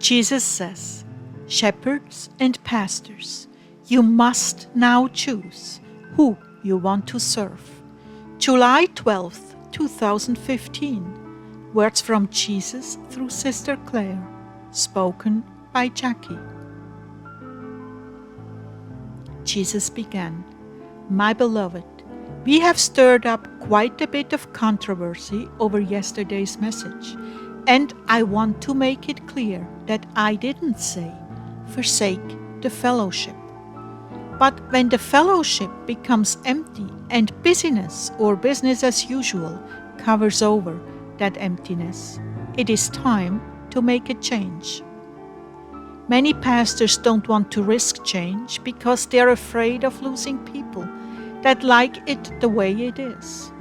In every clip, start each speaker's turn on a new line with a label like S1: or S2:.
S1: Jesus says, shepherds and pastors, you must now choose who you want to serve. July 12th, 2015. Words from Jesus through Sister Clare, spoken by Jackie. Jesus began, My beloved, we have stirred up quite a bit of controversy over yesterday's message, and I want to make it clear that I didn't say, forsake the fellowship. But when the fellowship becomes empty and busyness or business as usual covers over that emptiness, it is time to make a change. Many pastors don't want to risk change because they're afraid of losing people that like it the way it is.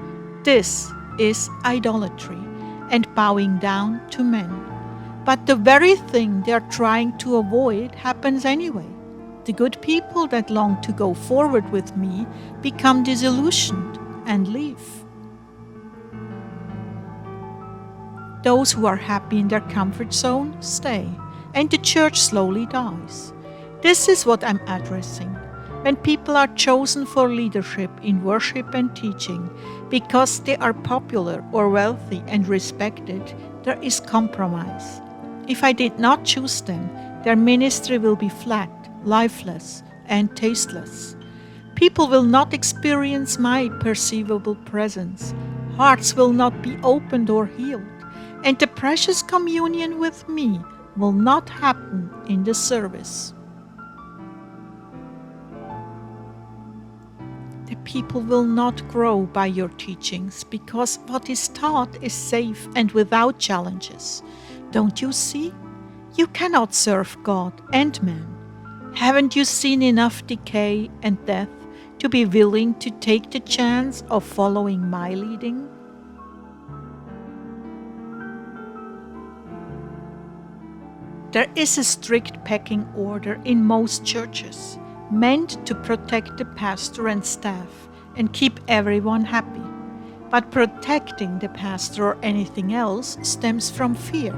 S1: This is idolatry and bowing down to men. But the very thing they're trying to avoid happens anyway. The good people that long to go forward with me become disillusioned and leave. Those who are happy in their comfort zone stay, and the church slowly dies. This is what I'm addressing. When people are chosen for leadership in worship and teaching because they are popular or wealthy and respected, there is compromise. If I did not choose them, their ministry will be flat, lifeless, and tasteless. People will not experience my perceivable presence. Hearts will not be opened or healed, and the precious communion with me will not happen in the service. The people will not grow by your teachings because what is taught is safe and without challenges. Don't you see? You cannot serve God and man. Haven't you seen enough decay and death to be willing to take the chance of following my leading? There is a strict pecking order in most churches, meant to protect the pastor and staff and keep everyone happy. But protecting the pastor or anything else stems from fear,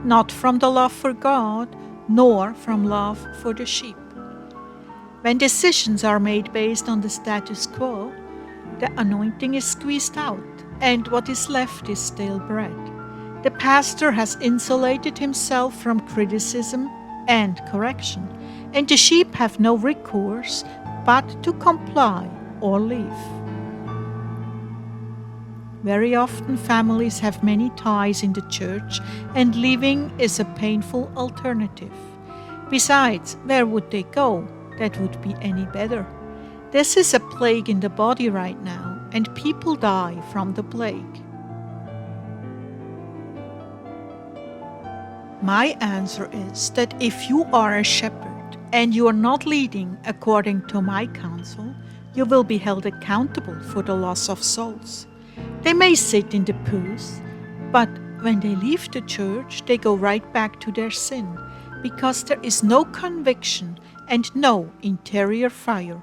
S1: not from the love for God, nor from love for the sheep. When decisions are made based on the status quo, the anointing is squeezed out, and what is left is stale bread. The pastor has insulated himself from criticism and correction, and the sheep have no recourse but to comply or leave. Very often families have many ties in the church, and leaving is a painful alternative. Besides, where would they go that would be any better? This is a plague in the body right now, and people die from the plague. My answer is that if you are a shepherd and you are not leading according to my counsel, you will be held accountable for the loss of souls. They may sit in the pews, but when they leave the church, they go right back to their sin, because there is no conviction and no interior fire.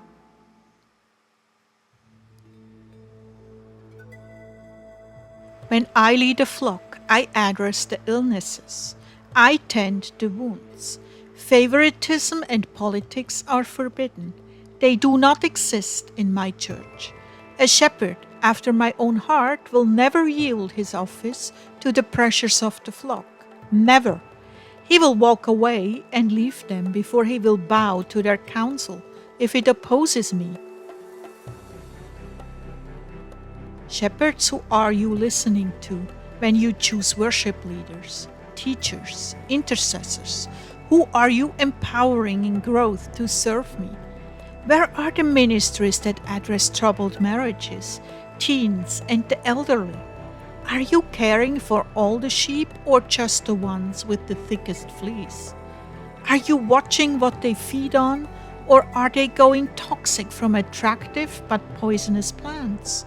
S1: When I lead a flock, I address the illnesses. I tend the wounds. Favoritism and politics are forbidden. They do not exist in my church. A shepherd after my own heart will never yield his office to the pressures of the flock. Never. He will walk away and leave them before he will bow to their counsel if it opposes me. Shepherds, who are you listening to when you choose worship leaders, teachers, intercessors? Who are you empowering in growth to serve me? Where are the ministries that address troubled marriages, teens, and the elderly? Are you caring for all the sheep or just the ones with the thickest fleece? Are you watching what they feed on, or are they going toxic from attractive but poisonous plants?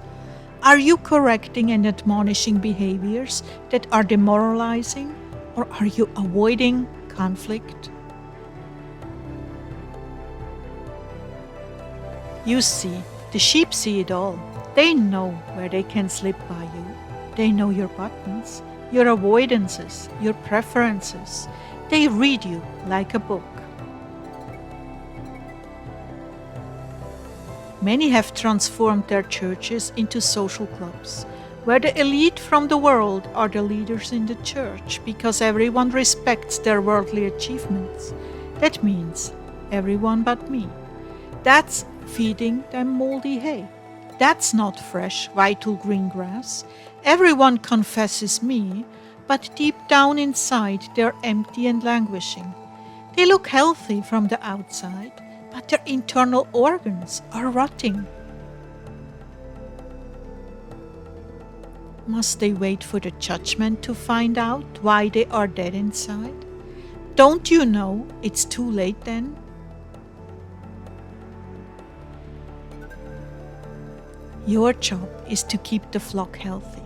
S1: Are you correcting and admonishing behaviors that are demoralizing, or are you avoiding conflict? You see, the sheep see it all. They know where they can slip by you. They know your buttons, your avoidances, your preferences. They read you like a book. Many have transformed their churches into social clubs, where the elite from the world are the leaders in the church because everyone respects their worldly achievements. That means everyone but me. That's feeding them moldy hay. That's not fresh, vital green grass. Everyone confesses me, but deep down inside they're empty and languishing. They look healthy from the outside, but their internal organs are rotting. Must they wait for the judgment to find out why they are dead inside? Don't you know it's too late then? Your job is to keep the flock healthy.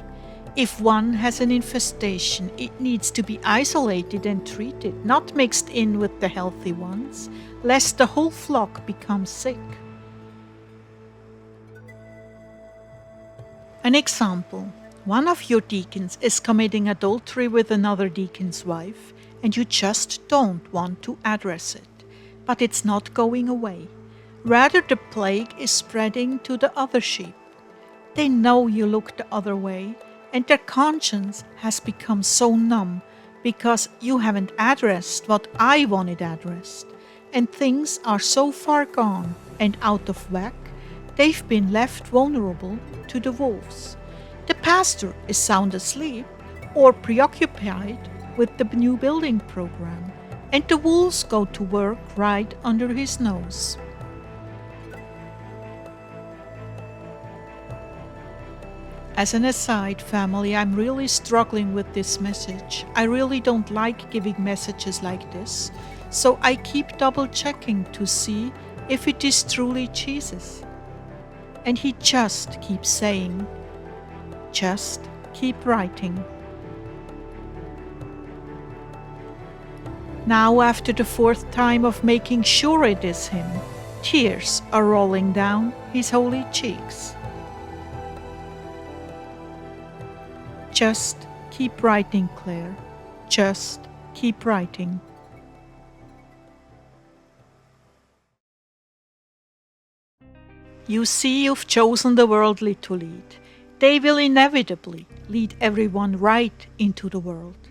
S1: If one has an infestation, it needs to be isolated and treated, not mixed in with the healthy ones, lest the whole flock become sick. An example. One of your deacons is committing adultery with another deacon's wife, and you just don't want to address it. But it's not going away. Rather, the plague is spreading to the other sheep. They know you look the other way, and their conscience has become so numb because you haven't addressed what I wanted addressed, and things are so far gone and out of whack, they've been left vulnerable to the wolves. The pastor is sound asleep or preoccupied with the new building program, and the wolves go to work right under his nose. As an aside, family, I'm really struggling with this message. I really don't like giving messages like this, so I keep double checking to see if it is truly Jesus. And he just keeps saying, just keep writing. Now, after the fourth time of making sure it is him, tears are rolling down his holy cheeks. Just keep writing, Claire. Just keep writing. You see, you've chosen the worldly to lead. They will inevitably lead everyone right into the world.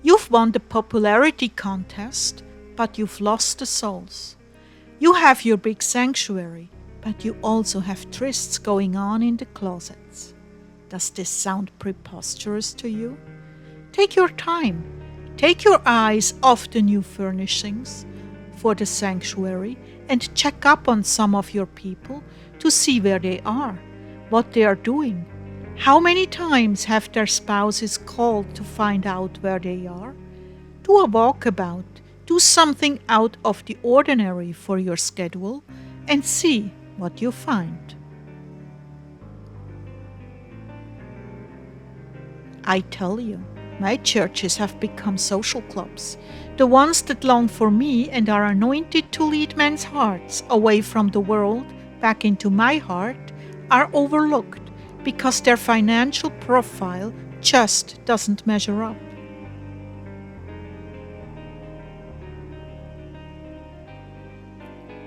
S1: You've won the popularity contest, but you've lost the souls. You have your big sanctuary, but you also have trysts going on in the closets. Does this sound preposterous to you? Take your time. Take your eyes off the new furnishings for the sanctuary and check up on some of your people to see where they are, what they are doing. How many times have their spouses called to find out where they are? Do a walkabout. Do something out of the ordinary for your schedule and see what you find. I tell you, my churches have become social clubs. The ones that long for me and are anointed to lead men's hearts away from the world back into my heart are overlooked because their financial profile just doesn't measure up.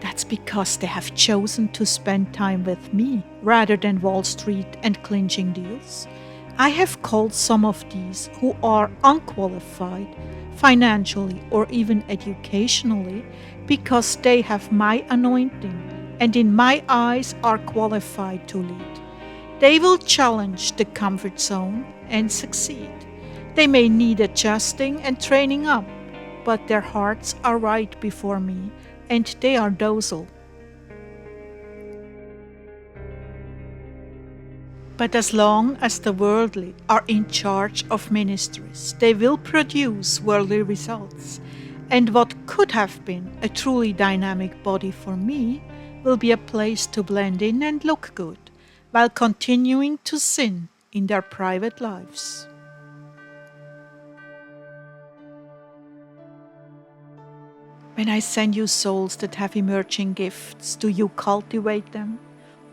S1: That's because they have chosen to spend time with me rather than Wall Street and clinching deals. I have called some of these who are unqualified financially or even educationally because they have my anointing and in my eyes are qualified to lead. They will challenge the comfort zone and succeed. They may need adjusting and training up, but their hearts are right before me and they are docile. But as long as the worldly are in charge of ministries, they will produce worldly results. And what could have been a truly dynamic body for me will be a place to blend in and look good, while continuing to sin in their private lives. When I send you souls that have emerging gifts, do you cultivate them?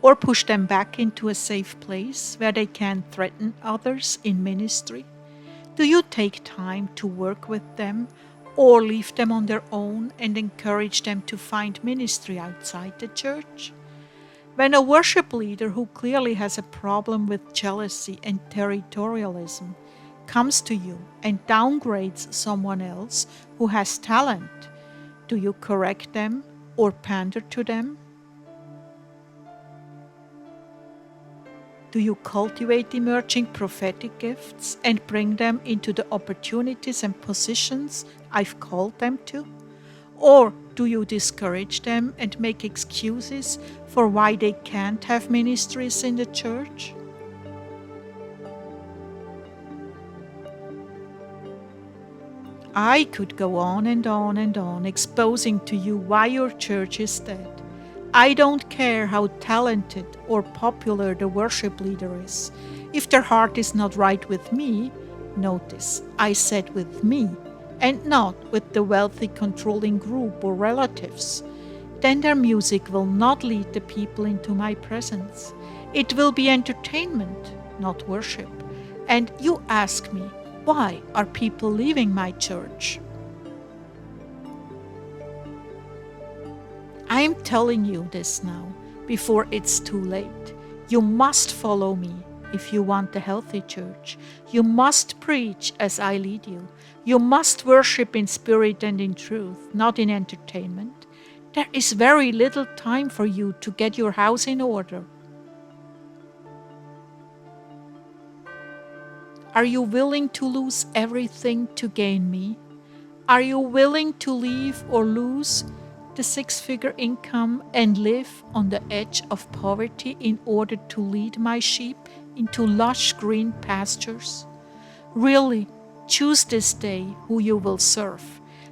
S1: Or push them back into a safe place where they can threaten others in ministry? Do you take time to work with them, or leave them on their own and encourage them to find ministry outside the church? When a worship leader who clearly has a problem with jealousy and territorialism comes to you and downgrades someone else who has talent, do you correct them or pander to them? Do you cultivate emerging prophetic gifts and bring them into the opportunities and positions I've called them to? Or do you discourage them and make excuses for why they can't have ministries in the church? I could go on and on and on exposing to you why your church is dead. I don't care how talented or popular the worship leader is. If their heart is not right with me, notice I said with me, and not with the wealthy controlling group or relatives, then their music will not lead the people into my presence. It will be entertainment, not worship. And you ask me, why are people leaving my church? I am telling you this now, before it's too late. You must follow me if you want a healthy church. You must preach as I lead you. You must worship in spirit and in truth, not in entertainment. There is very little time for you to get your house in order. Are you willing to lose everything to gain me? Are you willing to leave or lose the 6-figure income and live on the edge of poverty in order to lead my sheep into lush green pastures? Really, choose this day who you will serve,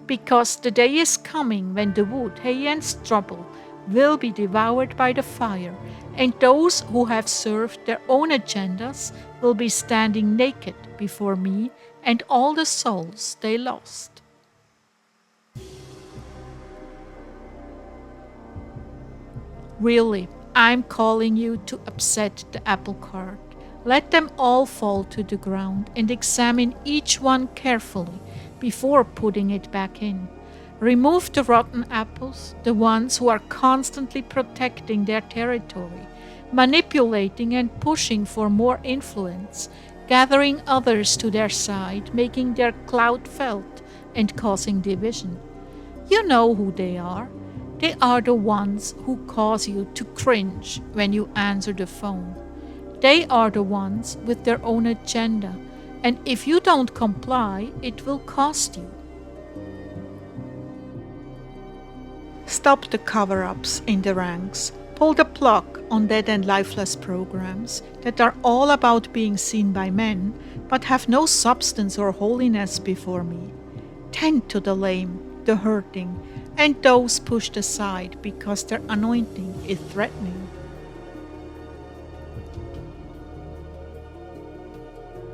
S1: because the day is coming when the wood, hay, and stubble will be devoured by the fire, and those who have served their own agendas will be standing naked before me and all the souls they lost. Really, I'm calling you to upset the apple cart. Let them all fall to the ground and examine each one carefully before putting it back in. Remove the rotten apples, the ones who are constantly protecting their territory, manipulating and pushing for more influence, gathering others to their side, making their clout felt, and causing division. You know who they are. They are the ones who cause you to cringe when you answer the phone. They are the ones with their own agenda, and if you don't comply, it will cost you. Stop the cover-ups in the ranks. Pull the plug on dead and lifeless programs that are all about being seen by men, but have no substance or holiness before me. Tend to the lame, the hurting, and those pushed aside because their anointing is threatening.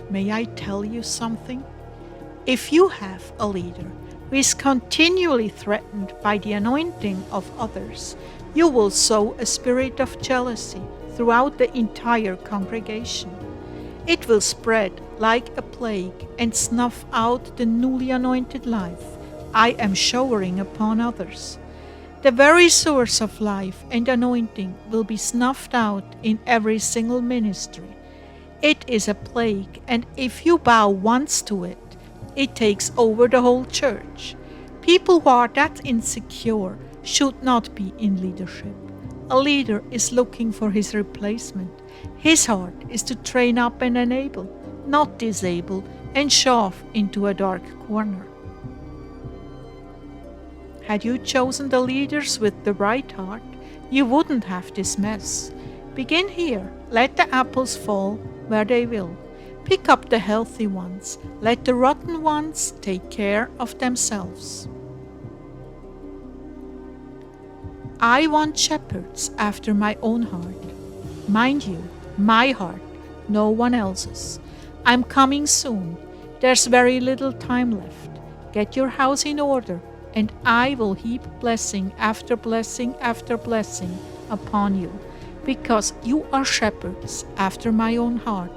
S1: May I tell you something? If you have a leader who is continually threatened by the anointing of others, you will sow a spirit of jealousy throughout the entire congregation. It will spread like a plague and snuff out the newly anointed life I am showering upon others. The very source of life and anointing will be snuffed out in every single ministry. It is a plague, and if you bow once to it, it takes over the whole church. People who are that insecure should not be in leadership. A leader is looking for his replacement. His heart is to train up and enable, not disable and shove into a dark corner. Had you chosen the leaders with the right heart, you wouldn't have this mess. Begin here. Let the apples fall where they will. Pick up the healthy ones. Let the rotten ones take care of themselves. I want shepherds after my own heart. Mind you, my heart, no one else's. I'm coming soon. There's very little time left. Get your house in order, and I will heap blessing after blessing after blessing upon you, because you are shepherds after my own heart.